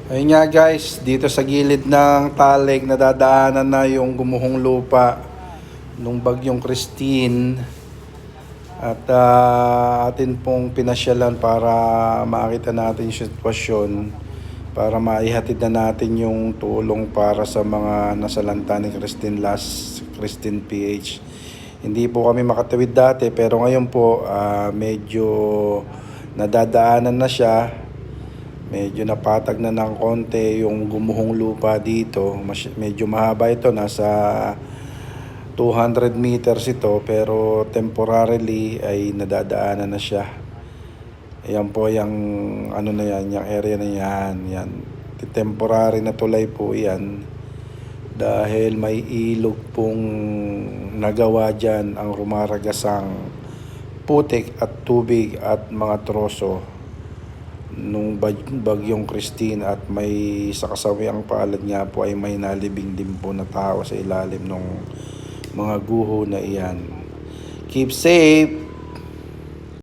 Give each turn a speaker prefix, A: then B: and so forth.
A: Ayun nga guys, dito sa gilid ng talig nadadaanan na yung gumuhong lupa nung bagyong Christine at atin pong pinasyalan para makita natin yung sitwasyon para maihatid na natin yung tulong para sa mga nasalanta ni Christine Christine PH. Hindi po kami makatawid dati pero ngayon po medyo nadadaanan na siya. Medyo napatag na ng konti yung gumuhong lupa dito. Medyo mahaba ito, nasa 200 meters ito, pero temporarily ay nadadaanan na siya. Ayan po yung ano na yan, yung area na yan. Yan. Temporary na tulay po yan. Dahil may ilog pong nagawa dyan ang rumaragasang putik at tubig at mga troso nung bagyong Christine at may sa kasawiang palad nga po ay may nalibing din po na tao sa ilalim ng mga guho na iyan. Keep safe!